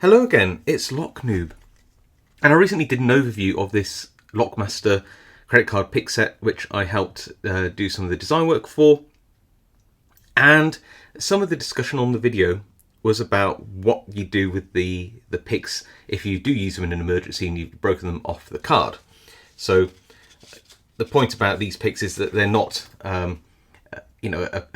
Hello again, it's Noob, and I recently did an overview of this Lockmaster credit card pick set, which I helped do some of the design work for, and some of the discussion on the video was about what you do with the picks if you do use them in an emergency and you've broken them off the card. So the point about these picks is that they're not a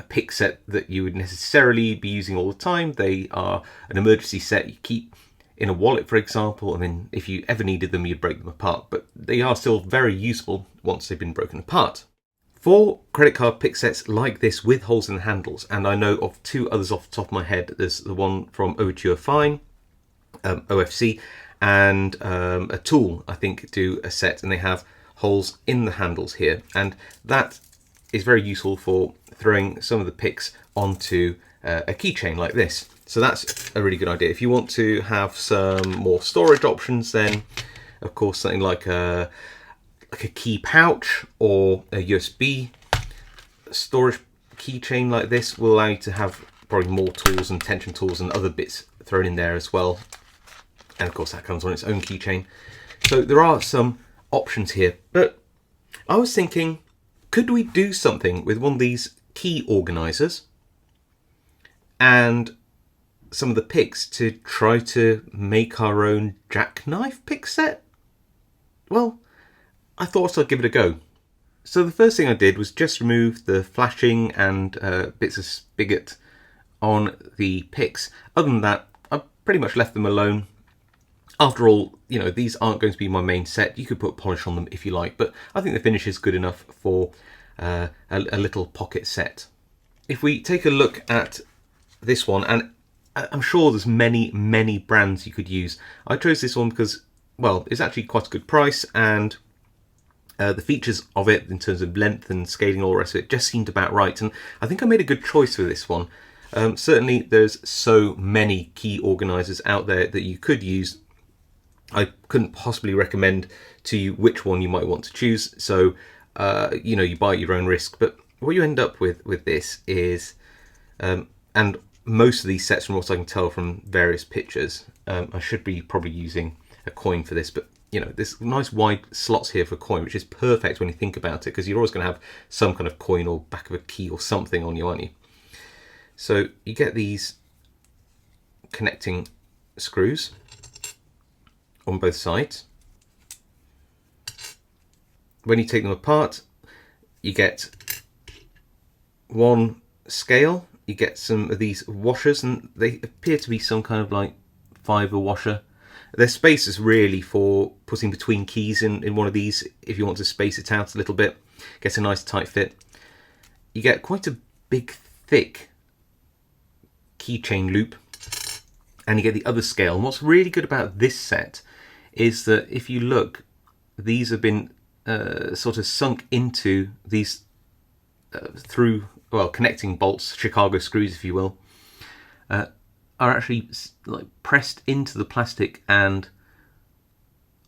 pick set that you would necessarily be using all the time. They are an emergency set you keep in a wallet, for example, and then if you ever needed them, you'd break them apart. But they are still very useful once they've been broken apart. For credit card pick sets like this with holes in the handles, and I know of two others off the top of my head. There's the one from Overture Fine, OFC, and a Tool, I think, do a set, and they have holes in the handles here, and that is very useful for throwing some of the picks onto a keychain like this. So that's a really good idea. If you want to have some more storage options, then of course something like a key pouch or a USB storage keychain like this will allow you to have probably more tools and tension tools and other bits thrown in there as well. And of course that comes on its own keychain. So there are some options here, but I was thinking, could we do something with one of these key organizers and some of the picks to try to make our own Jackknife pick set? Well, I thought I'd give it a go. So the first thing I did was just remove the flashing and bits of spigot on the picks. Other than that, I pretty much left them alone. After all, these aren't going to be my main set. You could put polish on them if you like, but I think the finish is good enough for a little pocket set. If we take a look at this one, and I'm sure there's many brands you could use. I chose this one because, well, it's actually quite a good price, and the features of it in terms of length and scaling and all the rest of it just seemed about right, and I think I made a good choice with this one. Certainly there's so many key organizers out there that you could use. I couldn't possibly recommend to you which one you might want to choose, so you buy at your own risk. But what you end up with this is, and most of these sets, from what I can tell from various pictures, I should be probably using a coin for this, but there's nice wide slots here for coin, which is perfect when you think about it, because you're always going to have some kind of coin or back of a key or something on you, aren't you? So you get these connecting screws on both sides. When you take them apart, you get one scale, you get some of these washers, and they appear to be some kind of like fibre washer. Their space is really for putting between keys in one of these if you want to space it out a little bit, get a nice tight fit. You get quite a big thick keychain loop, and you get the other scale. And what's really good about this set is that if you look, these have been sort of sunk into these through, well, connecting bolts, Chicago screws if you will, are actually like pressed into the plastic and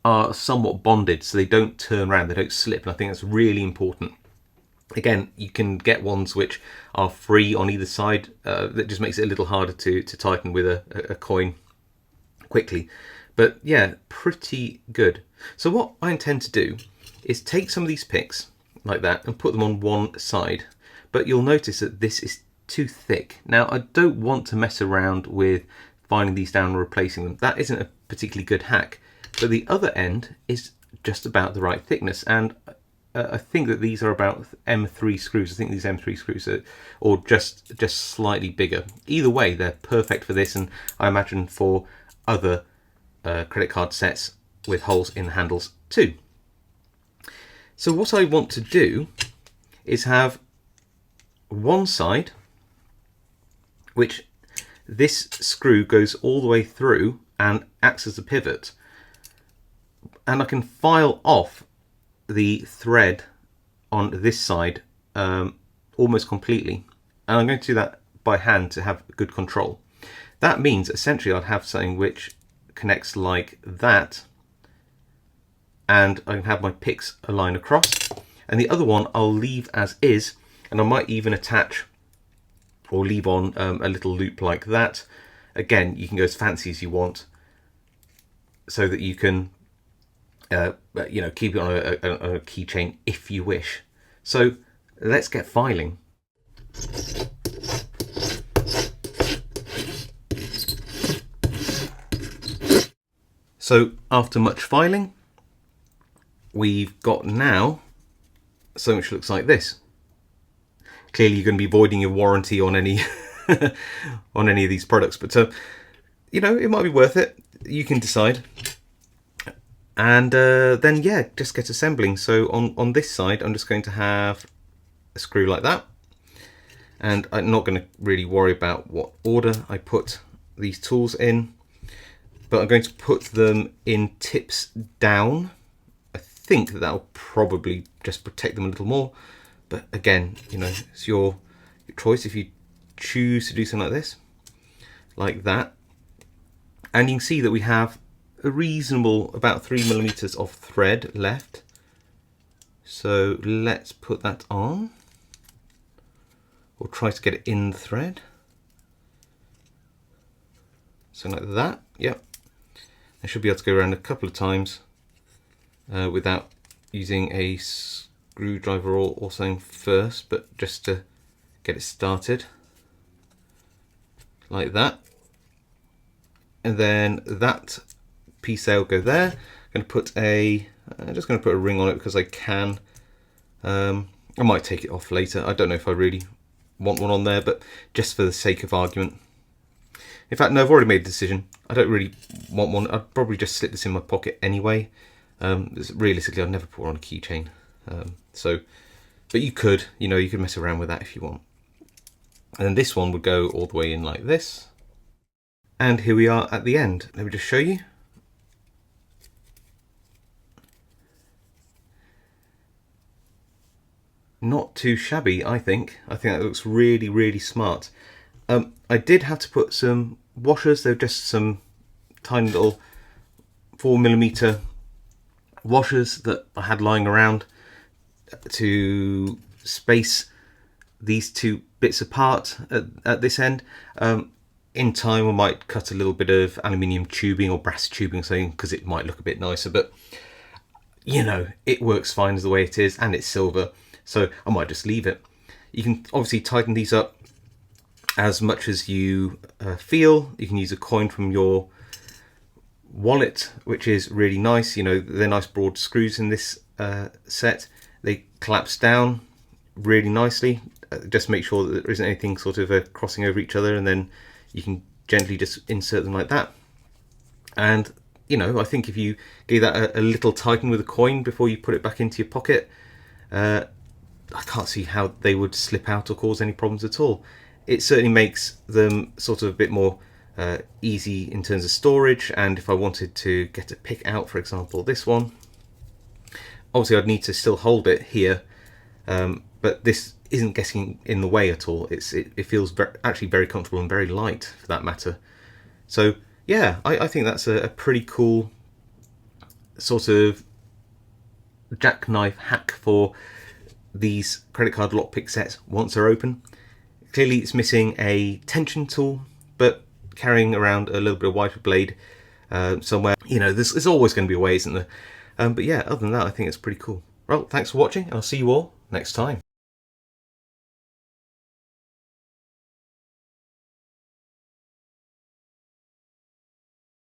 are somewhat bonded, so they don't turn around, they don't slip, and I think that's really important. Again, you can get ones which are free on either side. That just makes it a little harder to tighten with a coin quickly. But yeah, pretty good. So what I intend to do is take some of these picks like that and put them on one side. But you'll notice that this is too thick. Now, I don't want to mess around with finding these down and replacing them. That isn't a particularly good hack. But the other end is just about the right thickness. And I think that these are about M3 screws. I think these M3 screws are, or just slightly bigger. Either way, they're perfect for this, and I imagine for other credit card sets with holes in the handles too. So what I want to do is have one side which this screw goes all the way through and acts as a pivot, and I can file off the thread on this side almost completely, and I'm going to do that by hand to have good control. That means essentially I'd have something which connects like that, and I can have my picks align across, and the other one I'll leave as is, and I might even attach or leave on a little loop like that. Again, you can go as fancy as you want. so that you can keep it on a keychain if you wish. So let's get filing. So after much filing, we've got now something which looks like this. Clearly you're going to be voiding your warranty on any on any of these products, but it might be worth it. You can decide. And then yeah, just get assembling. So on this side, I'm just going to have a screw like that, and I'm not going to really worry about what order I put these tools in, but I'm going to put them in tips down. I think that'll probably just protect them a little more, but again, it's your choice if you choose to do something like this, like that. And you can see that we have a reasonable about 3mm of thread left. So let's put that on. We'll try to get it in the thread. So like that, yep. I should be able to go around a couple of times without using a screwdriver or something first, but just to get it started. Like that. And then that piece there will go there. I'm just going to put a ring on it because I can. I might take it off later. I don't know if I really want one on there, but just for the sake of argument. In fact, no, I've already made a decision. I don't really want one. I'd probably just slip this in my pocket anyway. Realistically, I'd never put it on a keychain. But you could, you could mess around with that if you want. And then this one would go all the way in like this. And here we are at the end. Let me just show you. Not too shabby, I think. I think that looks really, really smart. I did have to put some washers. They're just some tiny little 4mm washers that I had lying around to space these two bits apart at this end. In time, I might cut a little bit of aluminium tubing or brass tubing or something because it might look a bit nicer, but it works fine as the way it is, and it's silver, so I might just leave it. You can obviously tighten these up as much as you feel. You can use a coin from your wallet, which is really nice. They're nice broad screws in this set. They collapse down really nicely. Just make sure that there isn't anything sort of crossing over each other, and then you can gently just insert them like that. And I think if you give that a little tighten with a coin before you put it back into your pocket, I can't see how they would slip out or cause any problems at all. It certainly makes them sort of a bit more easy in terms of storage. And if I wanted to get a pick out, for example, this one, obviously I'd need to still hold it here, but this isn't getting in the way at all. It feels actually very comfortable and very light for that matter. So yeah, I think that's a pretty cool sort of jackknife hack for these credit card lockpick sets once they're open. Clearly it's missing a tension tool, but carrying around a little bit of wiper blade somewhere, there's always going to be a way, isn't there? But yeah, other than that, I think it's pretty cool. Well, thanks for watching, and I'll see you all next time.